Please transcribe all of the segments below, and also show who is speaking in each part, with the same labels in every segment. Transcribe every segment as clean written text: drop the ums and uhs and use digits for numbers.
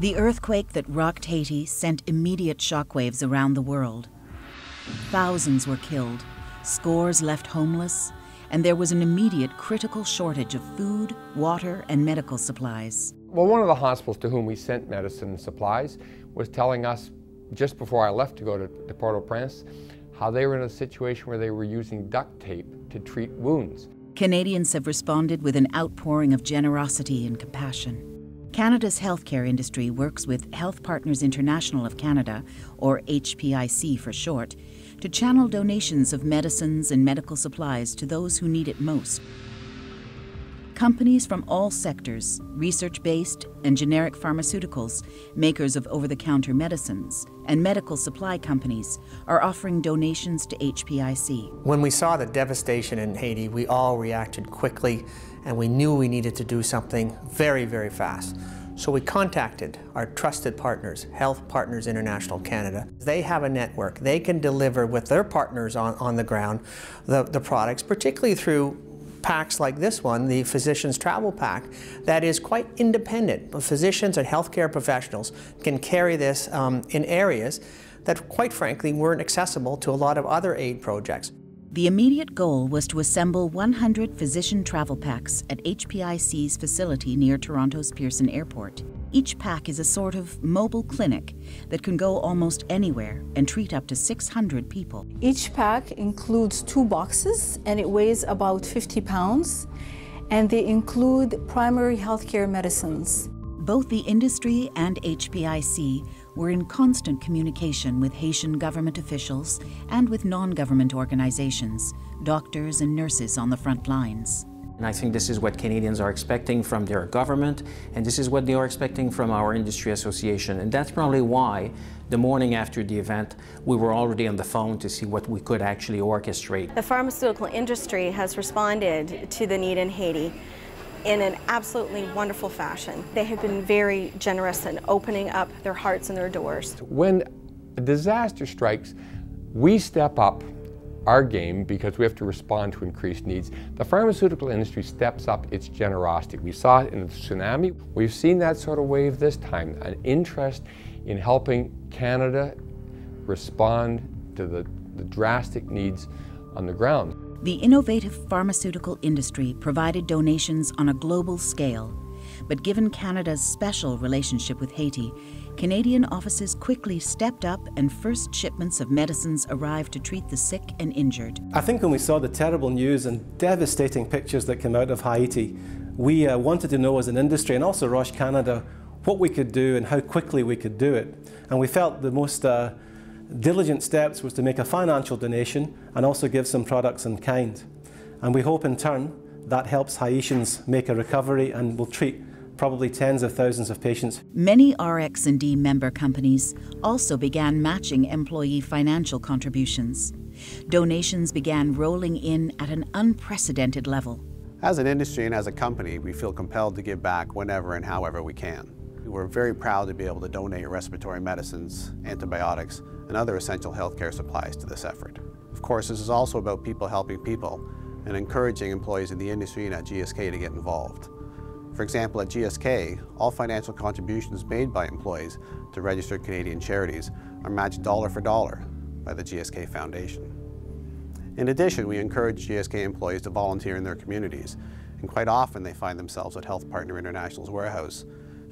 Speaker 1: The earthquake that rocked Haiti sent immediate shockwaves around the world. Thousands were killed, scores left homeless, and there was an immediate critical shortage of food, water, and medical supplies.
Speaker 2: Well, one of the hospitals to whom we sent medicine and supplies was telling us, just before I left to go to Port-au-Prince, how they were in a situation where they were using duct tape to treat wounds.
Speaker 1: Canadians have responded with an outpouring of generosity and compassion. Canada's healthcare industry works with Health Partners International of Canada, or HPIC for short, to channel donations of medicines and medical supplies to those who need it most. Companies from all sectors, research-based and generic pharmaceuticals, makers of over-the-counter medicines, and medical supply companies are offering donations to HPIC.
Speaker 3: When we saw the devastation in Haiti, we all reacted quickly, and we knew we needed to do something very, very fast. So we contacted our trusted partners, Health Partners International Canada. They have a network. They can deliver with their partners on the ground the products, particularly through packs like this one, the Physicians Travel Pack, that is quite independent. Physicians and healthcare professionals can carry this in areas that, quite frankly, weren't accessible to a lot of other aid projects.
Speaker 1: The immediate goal was to assemble 100 physician travel packs at HPIC's facility near Toronto's Pearson Airport. Each pack is a sort of mobile clinic that can go almost anywhere and treat up to 600 people.
Speaker 4: Each pack includes 2 boxes and it weighs about 50 pounds, and they include primary healthcare medicines.
Speaker 1: Both the industry and HPIC were in constant communication with Haitian government officials and with non-government organizations, doctors and nurses on the front lines.
Speaker 5: And I think this is what Canadians are expecting from their government, and this is what they are expecting from our industry association. And that's probably why the morning after the event, we were already on the phone to see what we could actually orchestrate.
Speaker 6: The pharmaceutical industry has responded to the need in Haiti in an absolutely wonderful fashion. They have been very generous in opening up their hearts and their doors.
Speaker 2: When a disaster strikes, we step up our game because we have to respond to increased needs. The pharmaceutical industry steps up its generosity. We saw it in the tsunami. We've seen that sort of wave this time, an interest in helping Canada respond to the drastic needs on the ground.
Speaker 1: The innovative pharmaceutical industry provided donations on a global scale, but given Canada's special relationship with Haiti, Canadian offices quickly stepped up and first shipments of medicines arrived to treat the sick and injured.
Speaker 7: I think when we saw the terrible news and devastating pictures that came out of Haiti, we wanted to know as an industry, and also Roche Canada, what we could do and how quickly we could do it. And we felt the most diligent steps was to make a financial donation and also give some products in kind. And we hope in turn that helps Haitians make a recovery and will treat probably tens of thousands of patients.
Speaker 1: Many RX&D member companies also began matching employee financial contributions. Donations began rolling in at an unprecedented level.
Speaker 8: As an industry and as a company, we feel compelled to give back whenever and however we can. We're very proud to be able to donate respiratory medicines, antibiotics, and other essential healthcare supplies to this effort. Of course, this is also about people helping people and encouraging employees in the industry and at GSK to get involved. For example, at GSK, all financial contributions made by employees to registered Canadian charities are matched dollar for dollar by the GSK Foundation. In addition, we encourage GSK employees to volunteer in their communities, and quite often they find themselves at Health Partner International's warehouse,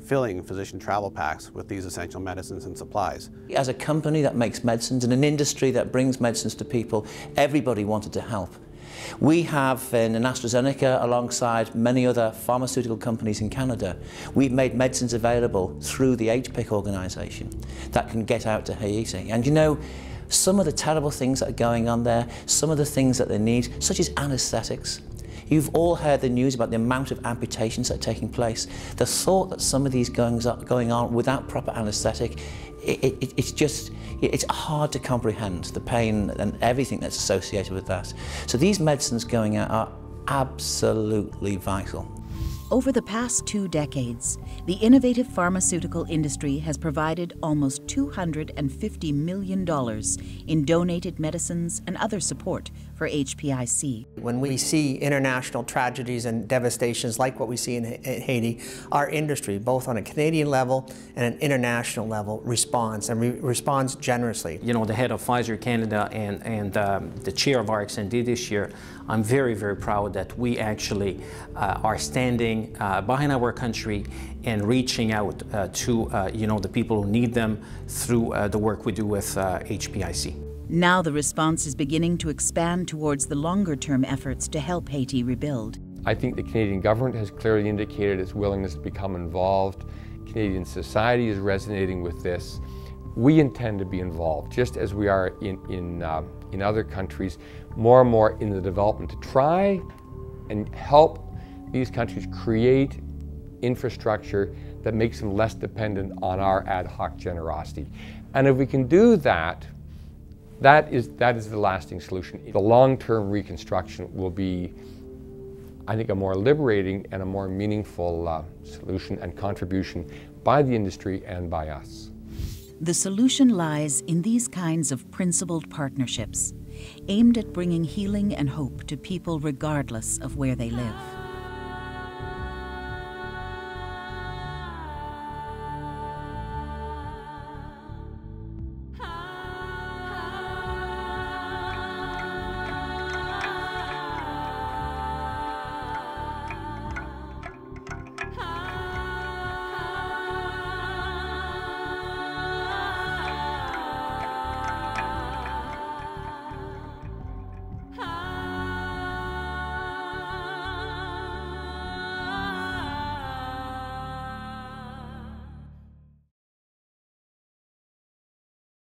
Speaker 8: filling physician travel packs with these essential medicines and supplies.
Speaker 9: As a company that makes medicines and an industry that brings medicines to people, everybody wanted to help. We have in AstraZeneca, alongside many other pharmaceutical companies in Canada, we've made medicines available through the HPIC organisation that can get out to Haiti. And you know, some of the terrible things that are going on there, some of the things that they need, such as anaesthetics. You've all heard the news about the amount of amputations that are taking place. The thought that some of these going on without proper anaesthetic, it's hard to comprehend the pain and everything that's associated with that. So these medicines going out are absolutely vital.
Speaker 1: Over the past 2 decades, the innovative pharmaceutical industry has provided almost $250 million in donated medicines and other support for HPIC.
Speaker 3: When we see international tragedies and devastations like what we see in Haiti, our industry, both on a Canadian level and an international level, responds, and responds generously.
Speaker 5: You know, the head of Pfizer Canada and the chair of RxND this year, I'm very, very proud that we actually are standing behind our country and reaching out to you know, the people who need them through the work we do with HPIC.
Speaker 1: Now the response is beginning to expand towards the longer-term efforts to help Haiti rebuild.
Speaker 2: I think the Canadian government has clearly indicated its willingness to become involved. Canadian society is resonating with this. We intend to be involved, just as we are in other countries, more and more in the development to try and help these countries create infrastructure that makes them less dependent on our ad hoc generosity. And if we can do that, that is the lasting solution. The long-term reconstruction will be, I think, a more liberating and a more meaningful solution and contribution by the industry and by us.
Speaker 1: The solution lies in these kinds of principled partnerships, aimed at bringing healing and hope to people regardless of where they live.